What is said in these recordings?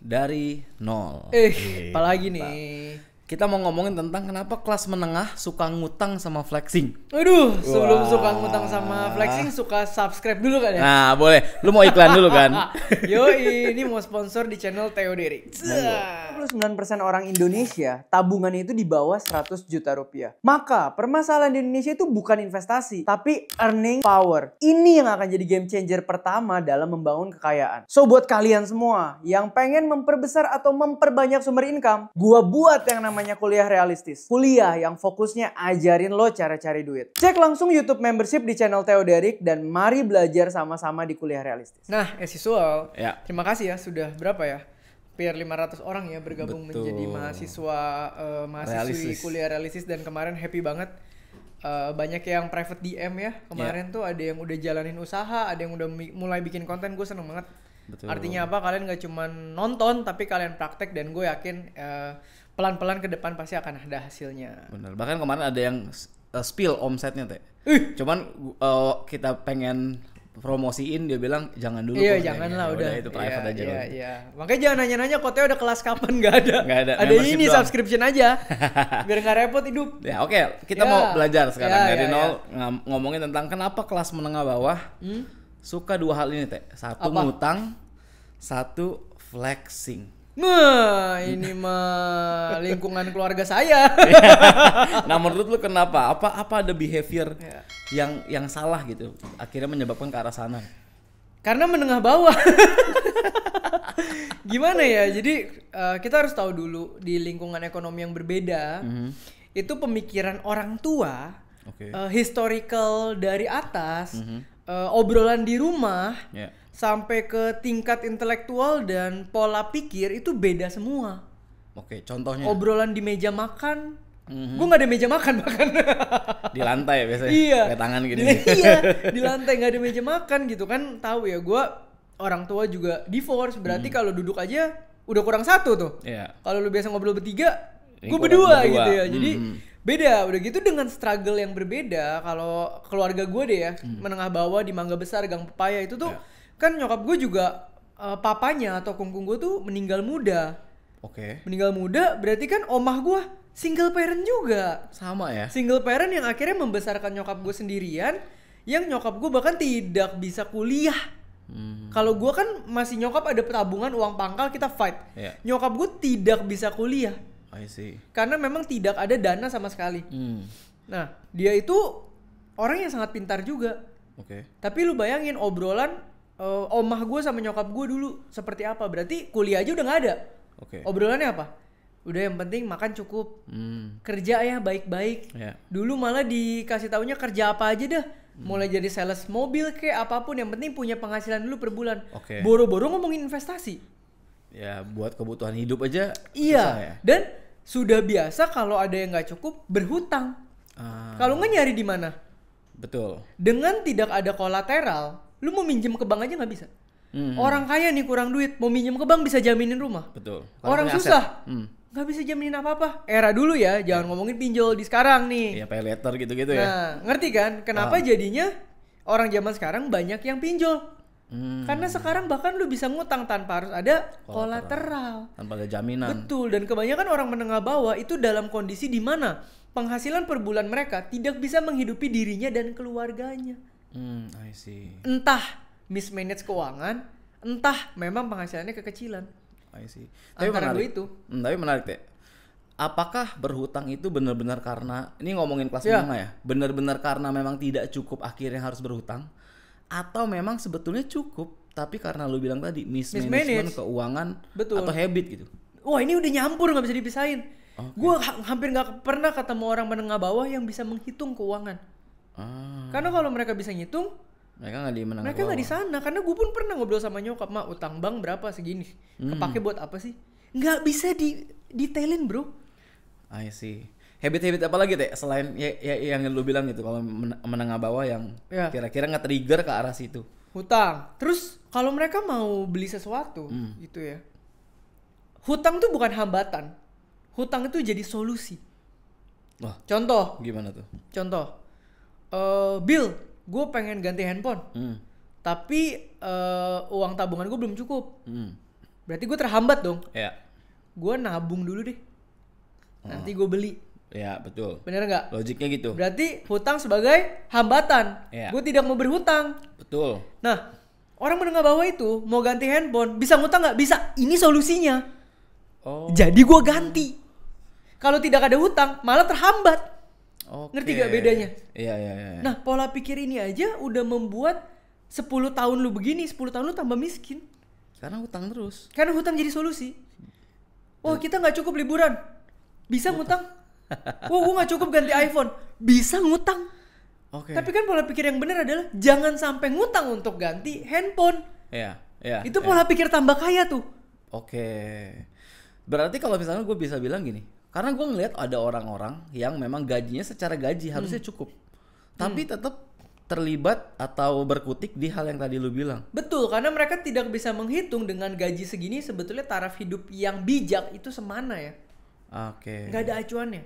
dari nol. Apalagi nih. Kita mau ngomongin tentang kenapa kelas menengah suka ngutang sama flexing. Aduh, sebelum suka ngutang sama flexing, suka subscribe dulu kan ya? Nah, boleh. Lu mau iklan dulu kan? Yoi, ini mau sponsor di channel Theo Dery. 99% orang Indonesia tabungannya itu di bawah 100 juta rupiah. Maka permasalahan di Indonesia itu bukan investasi, tapi earning power. Ini yang akan jadi game changer pertama dalam membangun kekayaan. So buat kalian semua yang pengen memperbesar atau memperbanyak sumber income, gua buat yang namanya kuliah realistis. Kuliah yang fokusnya ajarin lo cara cari duit. Cek langsung YouTube membership di channel Theo Dery dan mari belajar sama-sama di kuliah realistis. Nah, as usual, Ya. terima kasih ya sudah berapa ya? Hampir 500 orang ya bergabung Betul. menjadi mahasiswi Realistis. kuliah realistis dan kemarin happy banget. Banyak yang private DM ya. Kemarin tuh ada yang udah jalanin usaha, ada yang udah mulai bikin konten, gue seneng banget. Betul. Artinya apa? Kalian gak cuma nonton tapi kalian praktek dan gue yakin pelan-pelan ke depan pasti akan ada hasilnya. Bener. Bahkan kemarin ada yang spill omsetnya teh. Cuman kita pengen promosiin, dia bilang jangan dulu. Iya, kok, janganlah ya, udah itu private aja. Iya. Makanya jangan nanya-nanya kok Theo udah kelas kapan, nggak ada. Nggak ada, Ada membership ini doang. subscription aja. Biar nggak repot hidup. Ya oke, kita Ya. mau belajar sekarang Ya, dari ya, nol ngomongin tentang kenapa kelas menengah bawah suka dua hal ini teh. Satu Apa? ngutang, satu flexing. Nah, ini mah lingkungan keluarga saya. Nah menurut lu kenapa? Apa ada behavior Ya. yang salah gitu? Akhirnya menyebabkan ke arah sana. Karena menengah bawah. Gimana ya? Jadi kita harus tahu dulu di lingkungan ekonomi yang berbeda, itu pemikiran orang tua, Oke. historical dari atas, obrolan di rumah, Ya. sampai ke tingkat intelektual dan pola pikir itu beda semua. Oke, contohnya Obrolan di meja makan, gue nggak ada meja makan bahkan. di lantai biasanya. Iya. Pakai tangan gini. Iya, di lantai nggak ada meja makan gitu kan. Tahu ya, gue orang tua juga divorce, berarti kalau duduk aja udah kurang satu tuh. Iya. Kalau lu biasa ngobrol bertiga, Ini gue kurang berdua berdua. gitu ya. Jadi beda. Udah gitu dengan struggle yang berbeda. Kalau keluarga gue deh ya, menengah bawah di Mangga Besar, Gang Pepaya itu tuh, kan nyokap gue juga papanya atau kungkung gue tuh meninggal muda. Oke. Meninggal muda berarti kan omah gue single parent juga. Sama ya. Single parent yang akhirnya membesarkan nyokap gue sendirian, yang nyokap gue bahkan tidak bisa kuliah. Kalau gue kan masih nyokap ada tabungan uang pangkal, kita fight. Iya. Nyokap gue tidak bisa kuliah I see. karena memang tidak ada dana sama sekali. Nah, dia itu orang yang sangat pintar juga. Oke. Tapi lu bayangin obrolan omah gue sama nyokap gue dulu seperti apa. Berarti kuliah aja udah gak ada. Oke. Obrolannya apa? Udah yang penting makan cukup, kerja ya baik-baik. Ya. Dulu malah dikasih taunya kerja apa aja dah. Mulai jadi sales mobil kayak apapun, yang penting punya penghasilan dulu per bulan. Oke. Boro-boro ngomongin investasi. Ya buat kebutuhan hidup aja susah Iya. ya. Dan sudah biasa kalau ada yang nggak cukup berhutang. Ah, Kalau nggak nyari di mana? betul. Dengan tidak ada kolateral, lu mau minjem ke bank aja nggak bisa. Orang kaya nih kurang duit, mau minjem ke bank bisa jaminin rumah. Betul. Orang punya aset. susah nggak bisa jaminin apa-apa. Era dulu ya, jangan ngomongin pinjol di sekarang nih. Iya, pay letter gitu-gitu ya. Nah, ngerti kan? Kenapa jadinya orang zaman sekarang banyak yang pinjol? Karena sekarang bahkan lu bisa ngutang tanpa harus ada kolateral. Tanpa ada jaminan. Betul, dan kebanyakan orang menengah bawah itu dalam kondisi di mana penghasilan per bulan mereka tidak bisa menghidupi dirinya dan keluarganya. I see. Entah mismanage keuangan, entah memang penghasilannya kekecilan. I see. Antara dua itu. Tapi menarik deh. Apakah berhutang itu benar-benar karena ini ngomongin kelas Ya. menengah ya? Benar-benar karena memang tidak cukup akhirnya harus berhutang, atau memang sebetulnya cukup tapi karena lu bilang tadi mismanagement Mismanage. keuangan Betul. atau habit gitu? Wah, ini udah nyampur, nggak bisa dipisahin. Gue hampir nggak pernah ketemu orang menengah bawah yang bisa menghitung keuangan. Karena kalau mereka bisa ngitung, Mereka nggak di menengah mereka nggak di sana. Karena gue pun pernah ngobrol sama nyokap, "Ma, utang bank berapa segini? Kepake buat apa sih?" Nggak bisa detailin, bro. I see. Habit-habit apa lagi teh selain yang lu bilang gitu, kalau menengah bawah yang Ya. kira-kira nge-trigger ke arah situ? Hutang. Terus kalau mereka mau beli sesuatu gitu ya, hutang tuh bukan hambatan. Hutang itu jadi solusi. Wah, Contoh, gimana tuh? Bill, gue pengen ganti handphone, tapi uang tabungan gue belum cukup. Berarti gue terhambat dong. Ya. Gue nabung dulu deh. Nanti gue beli. Ya, betul. Bener nggak? Logiknya gitu. Berarti hutang sebagai hambatan. Iya. Gue tidak mau berhutang. Betul. Nah, orang menengah bawah itu mau ganti handphone, bisa ngutang nggak? Bisa. Ini solusinya. Oh. Jadi gue ganti. Kalau tidak ada hutang, malah terhambat. Oke. Ngerti gak bedanya? Iya. Nah, pola pikir ini aja udah membuat 10 tahun lu begini, 10 tahun lu tambah miskin. Karena hutang terus. Karena hutang jadi solusi. Wah, kita nggak cukup liburan. Bisa ngutang. Wah, gue nggak cukup ganti iPhone. Bisa ngutang. Oke. Tapi kan pola pikir yang benar adalah jangan sampai ngutang untuk ganti handphone. Iya. Itu pola pikir tambah kaya tuh. Oke. Berarti kalau misalnya gue bisa bilang gini, karena gue ngelihat ada orang-orang yang memang gajinya secara gaji harusnya cukup, tapi tetap terlibat atau berkutik di hal yang tadi lu bilang. Betul, karena mereka tidak bisa menghitung dengan gaji segini sebetulnya taraf hidup yang bijak itu semana ya. Oke. Nggak ada acuannya.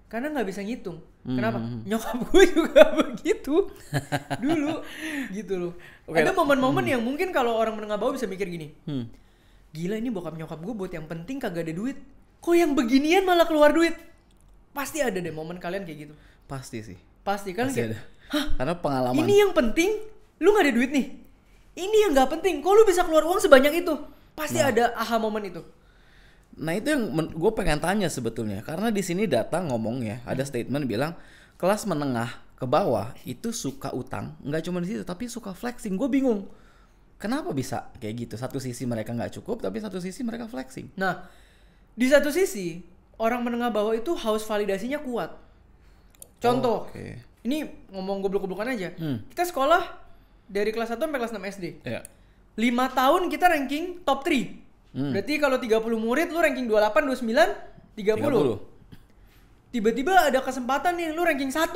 Karena nggak bisa ngitung. Kenapa? Nyokap gue juga begitu. Dulu gitu loh. Oke, Ada momen-momen yang mungkin kalau orang menengah bawah bisa mikir gini. Hmm. Gila, ini bokap nyokap gue buat yang penting kagak ada duit. Kok yang beginian malah keluar duit? Pasti ada deh momen kalian kayak gitu. Pasti sih. Pasti kan Pasti kayak, ada. Karena pengalaman. ini yang penting, lu nggak ada duit nih. Ini yang nggak penting, kok lu bisa keluar uang sebanyak itu? Pasti ada aha momen itu. Nah itu yang gue pengen tanya sebetulnya, karena di sini data ngomong ya, ada statement bilang kelas menengah ke bawah itu suka utang, nggak cuma di situ tapi suka flexing. Gue bingung, kenapa bisa kayak gitu? Satu sisi mereka nggak cukup, tapi satu sisi mereka flexing. Nah, di satu sisi orang menengah bawah itu haus validasinya kuat. Contoh, Oke. ini ngomong goblok-goblokan aja. Kita sekolah dari kelas 1 sampai kelas 6 SD. Ya. 5 tahun kita ranking top 3. Berarti kalau 30 murid lu ranking 28, 29, 30. Tiba-tiba ada kesempatan nih lu ranking 1.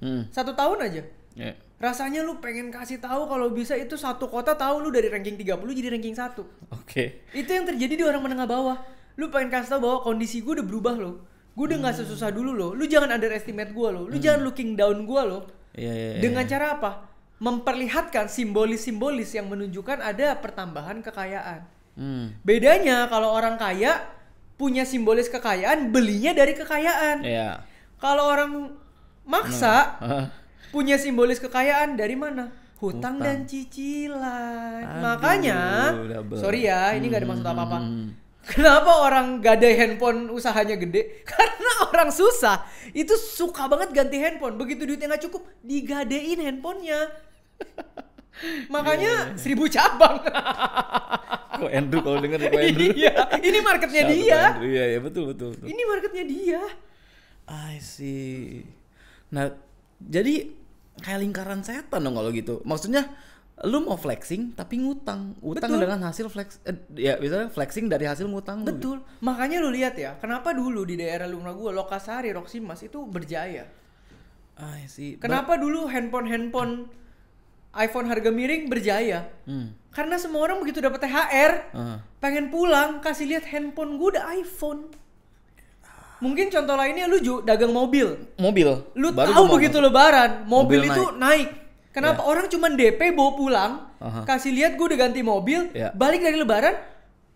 1 tahun aja. Ya. Rasanya lu pengen kasih tahu kalau bisa itu satu kota tahu lu dari ranking 30 jadi ranking 1. Oke. Itu yang terjadi di orang menengah bawah. Lu pengen kasih tahu bahwa kondisi gue udah berubah loh. Gue udah gak sesusah dulu loh. Lu jangan underestimate gue loh. Lu jangan looking down gue loh. Iya. Dengan cara apa? Memperlihatkan simbolis-simbolis yang menunjukkan ada pertambahan kekayaan. Bedanya kalau orang kaya punya simbolis kekayaan, belinya dari kekayaan. Iya. Kalau orang maksa punya simbolis kekayaan dari mana? Hutang dan cicilan. Aduh, Makanya, double. sorry ya, ini gak ada maksud apa-apa. Kenapa orang gadai handphone usahanya gede? Karena orang susah itu suka banget ganti handphone. Begitu duitnya gak cukup, digadein handphonenya. Makanya 1000 cabang. Kok Andrew kalau denger kok Andrew. Iya, ini marketnya dia. Iya betul. Ini marketnya dia. I see. Nah, jadi kayak lingkaran setan dong kalau gitu. Maksudnya lu mau flexing tapi ngutang. Utang Betul. dengan hasil ya misalnya flexing dari hasil ngutang lu. Betul. Makanya lu lihat ya, kenapa dulu di daerah rumah gua Lokasari, Roksimas itu berjaya. I see. Kenapa dulu handphone iPhone harga miring berjaya? Karena semua orang begitu dapat THR, pengen pulang, kasih lihat handphone gue udah iPhone. Mungkin contoh lainnya lu dagang mobil. Lu Baru tahu begitu lebaran, mobil itu naik. naik. Kenapa? Orang cuma DP bawa pulang, kasih lihat gue udah ganti mobil, balik dari lebaran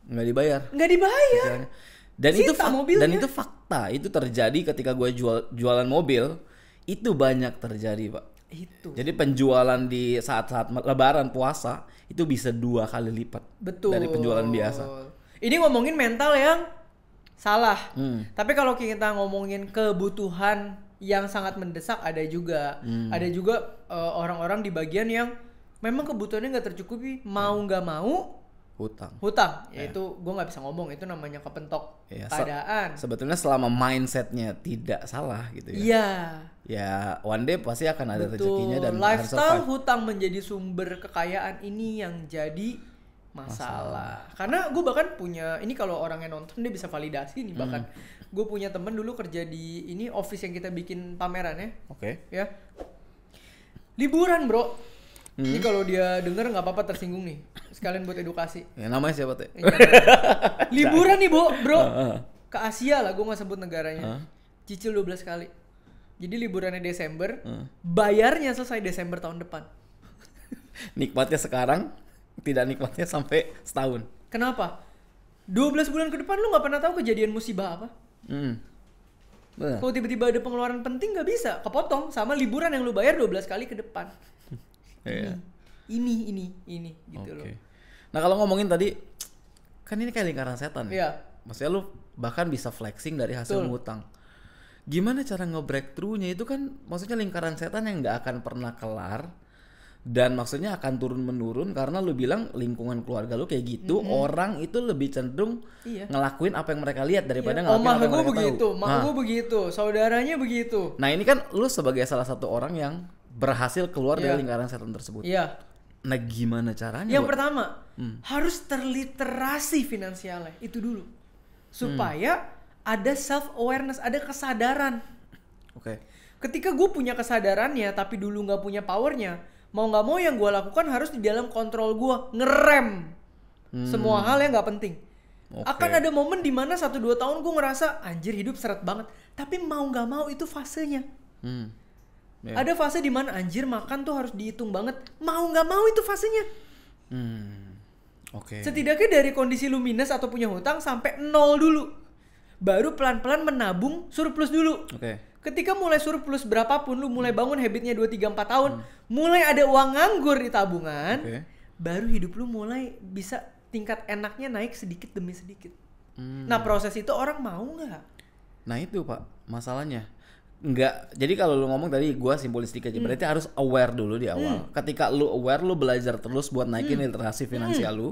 nggak dibayar. nggak dibayar. Dan Sita mobilnya. itu fakta. Itu terjadi ketika gue jualan mobil. Itu banyak terjadi, Pak. Itu. Jadi penjualan di saat-saat lebaran puasa itu bisa 2 kali lipat. Betul. Dari penjualan biasa. Ini ngomongin mental yang salah. Tapi kalau kita ngomongin kebutuhan yang sangat mendesak ada juga. Ada juga orang-orang di bagian yang memang kebutuhannya nggak tercukupi, mau nggak mau hutang. Yaitu gue nggak bisa ngomong, itu namanya kepentok keadaan. Sebetulnya selama mindsetnya tidak salah gitu ya. Iya. Ya one day pasti akan ada rezekinya dan lifestyle hutang menjadi sumber kekayaan ini yang jadi masalah. Karena gue bahkan punya, ini kalau orangnya nonton dia bisa validasi nih, bahkan gue punya temen dulu kerja di ini office yang kita bikin pameran ya. Oke. Ya. Liburan bro. Ini kalau dia denger nggak apa-apa tersinggung nih. Sekalian buat edukasi. Ya namanya siapa teh? Liburan nih bro. Ke Asia lah, gue nggak sebut negaranya. Cicil 12 kali. Jadi liburannya Desember, bayarnya selesai Desember tahun depan. Nikmatnya sekarang, tidak nikmatnya sampai setahun. Kenapa? 12 bulan ke depan lu nggak pernah tahu kejadian musibah apa. Benar. Kalau tiba-tiba ada pengeluaran penting nggak bisa, kepotong sama liburan yang lu bayar 12 kali ke depan. Iya. Ini gitu loh. Oke. Nah kalau ngomongin tadi, kan ini kayak lingkaran setan ya. Iya. Maksudnya lu bahkan bisa flexing dari hasil Betul. ngutang. Gimana cara nge-breakthrough-nya itu kan maksudnya lingkaran setan yang nggak akan pernah kelar. Dan maksudnya akan turun-menurun karena lu bilang lingkungan keluarga lu kayak gitu, orang itu lebih cenderung Iya. ngelakuin apa yang mereka lihat daripada Iya. ngelakuin Omah apa yang gue mereka begitu, tahu. mak gue begitu, saudaranya begitu. Nah ini kan lu sebagai salah satu orang yang berhasil keluar Iya. dari lingkaran setan tersebut. Iya. Nah gimana caranya? Yang buat- pertama, harus terliterasi finansialnya itu dulu. Supaya ada self awareness, ada kesadaran. Oke. Ketika gue punya kesadarannya tapi dulu nggak punya powernya, mau nggak mau yang gue lakukan harus di dalam kontrol gue, ngerem semua hal yang nggak penting. Oke. Akan ada momen dimana 1-2 tahun gue ngerasa anjir hidup seret banget, tapi mau nggak mau itu fasenya. Ya. Ada fase dimana anjir makan tuh harus dihitung banget, mau nggak mau itu fasenya. Oke. Setidaknya dari kondisi lu minus atau punya hutang sampai 0 dulu, baru pelan-pelan menabung surplus dulu. Oke. Ketika mulai surplus berapapun, lu mulai bangun habitnya 2, 3, 4 tahun, mulai ada uang nganggur di tabungan, Oke. baru hidup lu mulai bisa tingkat enaknya naik sedikit demi sedikit. Nah proses itu orang mau nggak? Nah itu pak masalahnya. Enggak. Jadi kalau lu ngomong tadi gua simpulistik aja. Berarti harus aware dulu di awal. Ketika lu aware, lu belajar terus buat naikin literasi finansial lu.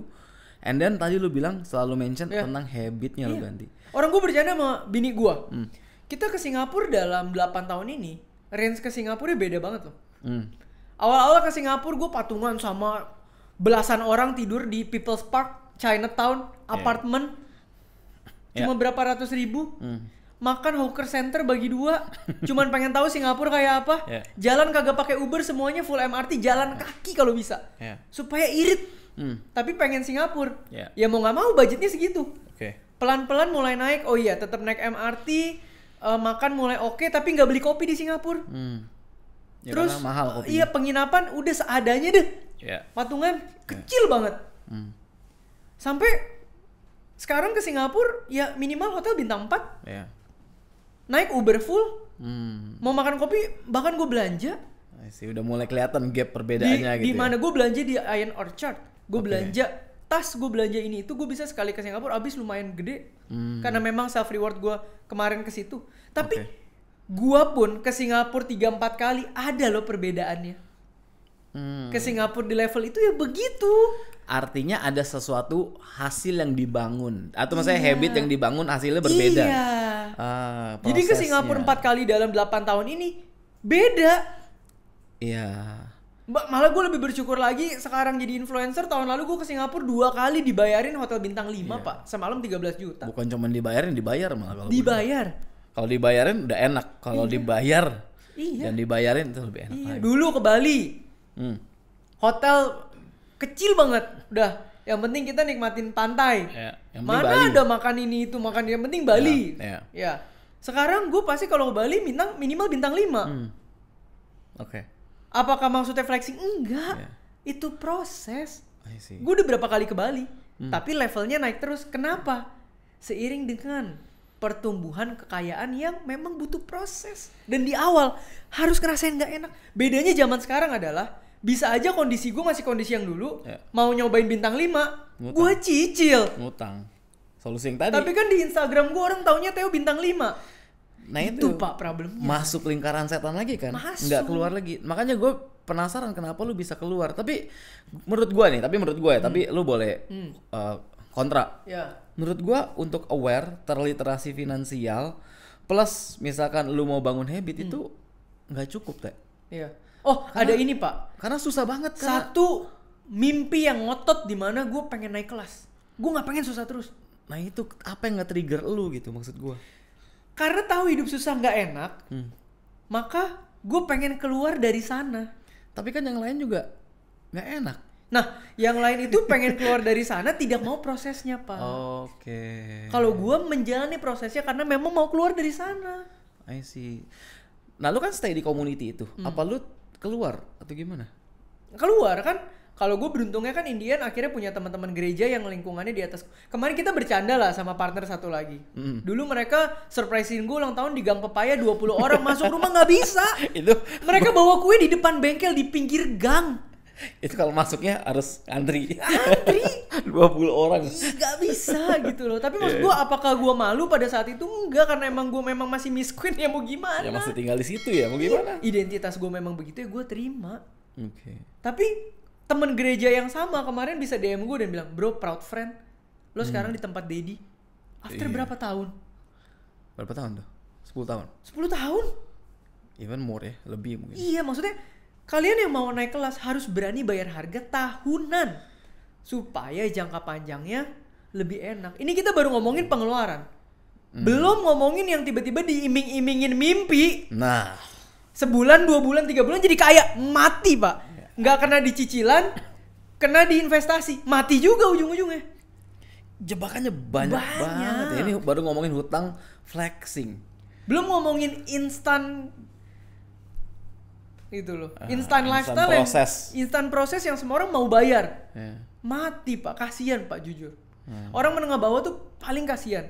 And then tadi lu bilang selalu mention tentang habitnya lu ganti. Orang gue bercanda sama bini gue. Kita ke Singapura dalam 8 tahun ini, range ke Singapura beda banget loh. Awal-awal ke Singapura gue patungan sama belasan orang tidur di People's Park, Chinatown, apartemen. Cuma berapa ratus ribu. Makan hawker center bagi 2. Cuman pengen tahu Singapura kayak apa. Yeah. Jalan kagak pakai Uber, semuanya full MRT, jalan kaki kalau bisa. Yeah. Supaya irit. Tapi pengen Singapura. Yeah. Ya mau nggak mau budgetnya segitu. Oke. Pelan-pelan mulai naik. Oh iya, tetap naik MRT, makan mulai oke, tapi nggak beli kopi di Singapura. Ya, Terus karena mahal kopinya. iya penginapan udah seadanya deh. Ya. Patungan kecil banget. Sampai sekarang ke Singapura ya minimal hotel bintang 4. Ya. Naik Uber full. Mau makan kopi bahkan gue belanja Sih udah mulai kelihatan gap perbedaannya di gitu. mana gue belanja di Iron Orchard. Gue Oke. belanja tas, gue belanja ini itu, gue bisa sekali ke Singapura habis lumayan gede. Karena memang self reward gue kemarin ke situ. Tapi gue pun ke Singapura 3-4 kali ada loh perbedaannya. Ke Singapura di level itu ya begitu. Artinya ada sesuatu hasil yang dibangun atau maksudnya habit yang dibangun hasilnya berbeda. Iya. Jadi ke Prosesnya. Singapura 4 kali dalam 8 tahun ini beda. Iya. Malah gue lebih bersyukur lagi sekarang jadi influencer. Tahun lalu gue ke Singapura 2 kali dibayarin hotel bintang 5 pak. Semalam 13 juta. Bukan cuma dibayarin, dibayar malah kalau Dibayar. kalau dibayarin udah enak. Kalau dibayar Iya. dan dibayarin itu lebih enak Iya. lagi. Dulu ke Bali. Hotel kecil banget. Udah. Yang penting kita nikmatin pantai. Ya, yang penting Mana Bali. ada makan ini itu makan yang penting Bali. Ya, Ya. Sekarang gue pasti kalau ke Bali minimal bintang 5. Oke. Apakah maksudnya flexing? Enggak. Ya. Itu proses. I see. Gue udah berapa kali ke Bali, tapi levelnya naik terus. Kenapa? Seiring dengan pertumbuhan kekayaan yang memang butuh proses. Dan di awal harus ngerasain nggak enak. Bedanya zaman sekarang adalah bisa aja kondisi gue masih kondisi yang dulu, Ya. mau nyobain bintang 5, Ngutang. gue cicil. Ngutang. Solusi yang tadi. Tapi kan di Instagram gue orang taunya Theo bintang 5. Nah itu pak problemnya. masuk lingkaran setan lagi kan, Masuk. nggak keluar lagi. Makanya gue penasaran kenapa lu bisa keluar. Tapi menurut gue nih, tapi lu boleh kontra. Ya. Menurut gue untuk aware, terliterasi finansial, plus misalkan lu mau bangun habit itu nggak cukup teh. Iya. Oh ada ini pak. Karena susah banget kan. Satu mimpi yang ngotot di mana gue pengen naik kelas. Gue nggak pengen susah terus. Nah itu apa yang nge-trigger lu gitu maksud gue. Karena tahu hidup susah nggak enak, maka gue pengen keluar dari sana. Tapi kan yang lain juga nggak enak. Nah, yang lain itu pengen keluar dari sana tidak mau prosesnya pak. Oke. Kalau gue menjalani prosesnya karena memang mau keluar dari sana. I see. Nah lu kan stay di community itu. Apa lu keluar atau gimana? Keluar kan, Kalau gue beruntungnya kan Indian akhirnya punya teman-teman gereja yang lingkungannya di atas. Kemarin kita bercanda lah sama partner satu lagi. Dulu mereka surprisein gue ulang tahun di Gang Pepaya 20 orang masuk rumah nggak bisa. Itu Mereka bawa kue di depan bengkel di pinggir gang. itu kalau masuknya harus antri. Antri. 20 orang. Nggak bisa gitu loh. Tapi maksud gue apakah gue malu pada saat itu? Enggak, karena emang gue memang masih Miss Queen ya mau gimana. Ya masih tinggal di situ ya, mau gimana? Identitas gue memang begitu ya gue terima. Oke. Tapi temen gereja yang sama kemarin bisa DM gue dan bilang, bro proud friend, lo sekarang di tempat Dedi. After Iya. berapa tahun? Berapa tahun tuh? 10 tahun. 10 tahun? Even more ya, lebih mungkin. Iya, maksudnya kalian yang mau naik kelas harus berani bayar harga tahunan supaya jangka panjangnya lebih enak. Ini kita baru ngomongin pengeluaran. Belum ngomongin yang tiba-tiba diiming-imingin mimpi. Nah, Sebulan, 2 bulan, 3 bulan jadi kaya. Mati, Pak. Nggak kena di cicilan, kena di investasi. Mati juga ujung-ujungnya. jebakannya banyak banget. Ya, ini baru ngomongin hutang flexing. Belum ngomongin instan itu loh. instan Instan lifestyle proses. instan proses yang semua orang mau bayar. Ya. Mati, Pak. Kasihan, Pak, jujur. Orang menengah bawah tuh paling kasihan.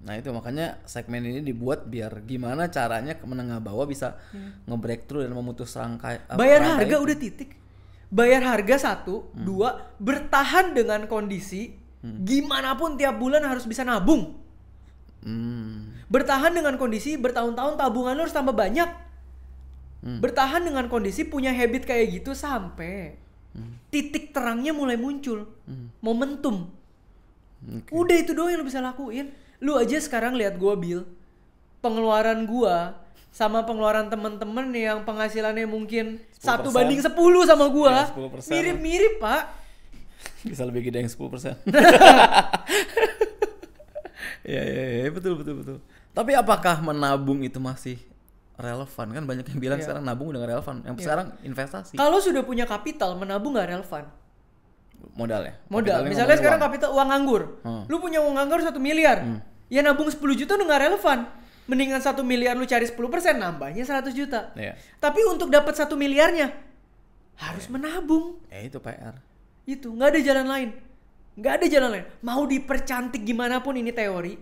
Nah itu makanya segmen ini dibuat biar gimana caranya ke menengah bawah bisa nge-breakthrough dan memutus rantai. Bayar rantai harga itu. udah titik. Bayar harga 1, 2, bertahan dengan kondisi gimana pun tiap bulan harus bisa nabung. Bertahan dengan kondisi bertahun-tahun tabungan lo harus tambah banyak. Bertahan dengan kondisi punya habit kayak gitu sampai titik terangnya mulai muncul. Momentum. Oke. Udah itu doang yang lo bisa lakuin. Lu aja sekarang lihat gua, Bill. Pengeluaran gua sama pengeluaran temen-temen yang penghasilannya mungkin 1 banding 10 sama gua. Ya, 10%. Mirip-mirip, Pak. Bisa lebih gede yang 10%. Ya, betul. Tapi apakah menabung itu masih relevan? Kan banyak yang bilang Iya. sekarang nabung udah gak relevan. Yang Iya. sekarang investasi. Kalau sudah punya kapital, menabung gak relevan. Modal ya? Modal. Kapitalnya Misalnya ngomongin sekarang uang. kapital uang nganggur. Lu punya uang nganggur 1 miliar. Ya nabung 10 juta udah gak relevan. Mendingan 1 miliar lu cari 10%, nambahnya 100 juta. Iya. Tapi untuk dapat 1 miliarnya harus menabung. Ya itu PR. Itu nggak ada jalan lain. Nggak ada jalan lain. Mau dipercantik gimana pun ini teori,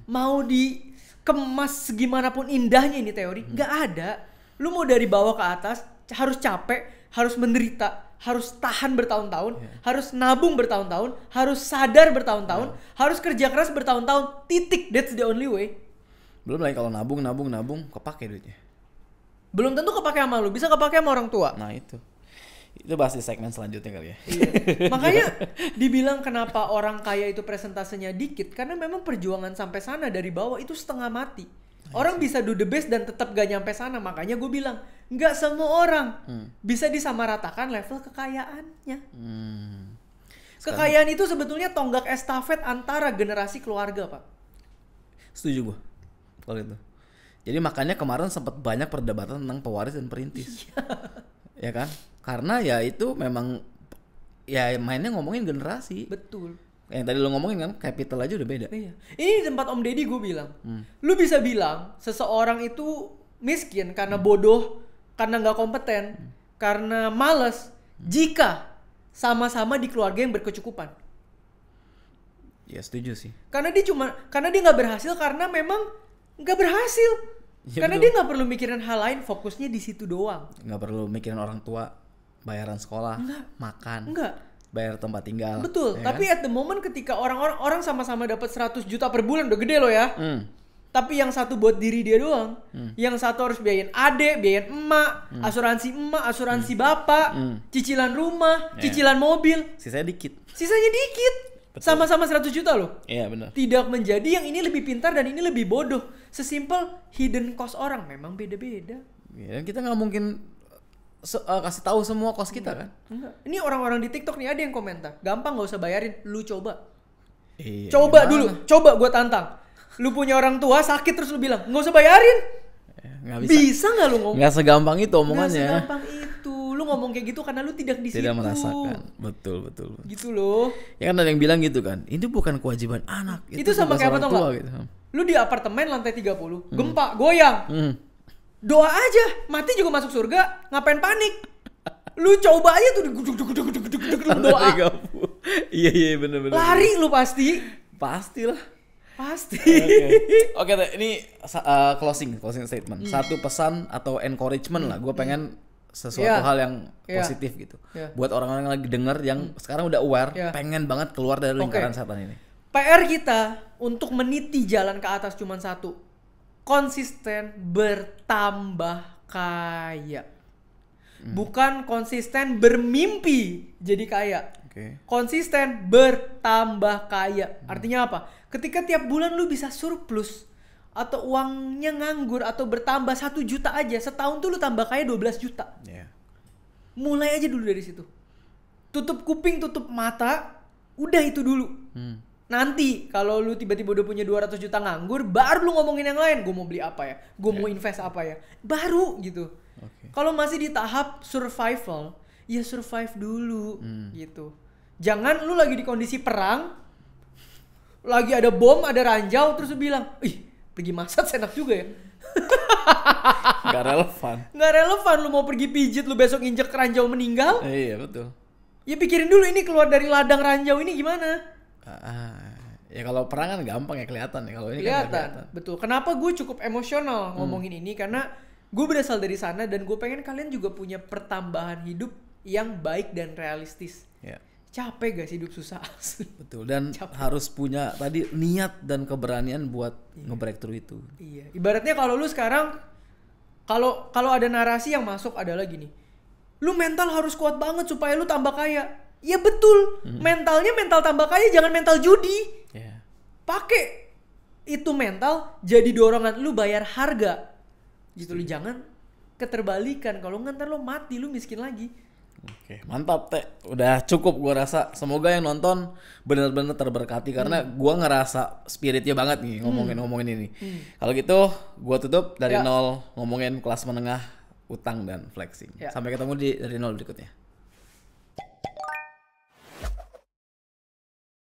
mau dikemas gimana pun indahnya ini teori, nggak ada. Lu mau dari bawah ke atas harus capek, harus menderita, harus tahan bertahun-tahun, harus nabung bertahun-tahun, harus sadar bertahun-tahun, harus kerja keras bertahun-tahun. Titik. That's the only way. Belum lagi kalau nabung kepake duitnya. Belum tentu kepake sama lu, bisa kepake sama orang tua. Nah itu bahas di segmen selanjutnya kali ya. Iya. Makanya dibilang kenapa orang kaya itu presentasenya dikit, karena memang perjuangan sampai sana dari bawah itu setengah mati. Orang bisa do the best dan tetap gak nyampe sana. Makanya gue bilang nggak semua orang bisa disamaratakan level kekayaannya. Kekayaan itu sebetulnya tonggak estafet antara generasi keluarga, Pak. Setuju gue kalau itu. Jadi makanya kemarin sempat banyak perdebatan tentang pewaris dan perintis. Ya kan? Karena ya itu memang ya mainnya ngomongin generasi. Betul. Yang tadi lo ngomongin kan capital aja udah beda. Iya. Ini di tempat Om Deddy gue bilang, lu bisa bilang seseorang itu miskin karena bodoh, karena nggak kompeten, karena males, jika sama-sama di keluarga yang berkecukupan. Ya setuju sih. Karena dia nggak berhasil karena memang nggak berhasil. Ya, Karena betul. dia nggak perlu mikirin hal lain, fokusnya di situ doang. Nggak perlu mikirin orang tua, bayaran sekolah, makan, Enggak. bayar tempat tinggal. Betul. ya Tapi kan? at the moment ketika orang sama-sama dapat 100 juta per bulan udah gede loh ya. Tapi yang satu buat diri dia doang, yang satu harus biayain adek, biayain emak, asuransi bapak, cicilan rumah, cicilan mobil, Sisanya dikit. sisanya dikit. Betul. Sama-sama 100 juta loh. Iya benar. Tidak menjadi yang ini lebih pintar dan ini lebih bodoh. Sesimpel hidden cost orang memang beda-beda. Ya, kita nggak mungkin kasih tahu semua kos kita kan. Enggak. Ini orang-orang di TikTok nih ada yang komentar, gampang nggak usah bayarin, lu coba. Iya, Coba gimana? dulu, coba gue tantang. Lu punya orang tua sakit terus lu bilang nggak usah bayarin. Nggak bisa. Bisa nggak lu ngomong? Nggak segampang itu Nggak omongannya. segampang itu. Lu ngomong kayak gitu karena lu tidak di situ. Tidak merasakan. Betul. Gitu loh. Ya kan ada yang bilang gitu kan. Ini bukan kewajiban anak. Itu sama tugas kayak apa orang tau tua nggak? gitu. Lu di apartemen lantai 30, gempa, goyang. Doa aja, mati juga masuk surga, ngapain panik? Lu coba aja tuh diguduk lu doa. 30. Iya bener. Lari lu pasti. Pastilah. Pasti. Oke, ini closing statement. Satu pesan atau encouragement lah. Gue pengen sesuatu hal yang positif gitu. Buat orang-orang yang lagi denger yang sekarang udah aware, pengen banget keluar dari lingkaran setan ini. PR kita untuk meniti jalan ke atas cuma satu. Konsisten bertambah kaya. Bukan konsisten bermimpi jadi kaya. Konsisten bertambah kaya. Artinya apa? Ketika tiap bulan lu bisa surplus atau uangnya nganggur atau bertambah 1 juta aja, setahun tuh lu tambah kaya 12 juta. Mulai aja dulu dari situ. Tutup kuping, tutup mata, udah itu dulu. Nanti kalau lu tiba-tiba udah punya 200 juta nganggur, baru lu ngomongin yang lain. Gue mau beli apa ya? Gue mau invest apa ya? Baru gitu. Kalau masih di tahap survival, ya survive dulu gitu. Jangan lu lagi di kondisi perang, lagi ada bom, ada ranjau, terus lu bilang, ih pergi masak enak juga ya. Gak relevan. Gak relevan, lu mau pergi pijit, lu besok injek ranjau meninggal. Iya betul. Ya pikirin dulu ini keluar dari ladang ranjau ini gimana. Ya kalau perang kan gampang ya kelihatan ya. Kalau ini kelihatan. Kan kelihatan. Betul. Kenapa gue cukup emosional ngomongin ini? Karena gue berasal dari sana dan gue pengen kalian juga punya pertambahan hidup yang baik dan realistis. Capek gak sih hidup susah? Betul. Dan harus punya tadi niat dan keberanian buat nge-breakthrough itu. Iya. Ibaratnya kalau lu sekarang kalau ada narasi yang masuk adalah gini. Lu mental harus kuat banget supaya lu tambah kaya. Ya betul. Mentalnya mental tambah kaya, jangan mental judi. Pakai itu mental jadi dorongan lu bayar harga. Gitu lu jangan keterbalikan. Kalau ntar lu mati, lu miskin lagi. Oke, mantap Teh. Udah cukup gua rasa. Semoga yang nonton benar-benar terberkati karena gua ngerasa spiritnya banget nih ngomongin ini. Kalau gitu gua tutup dari nol ngomongin kelas menengah, utang dan flexing. Sampai ketemu dari nol berikutnya.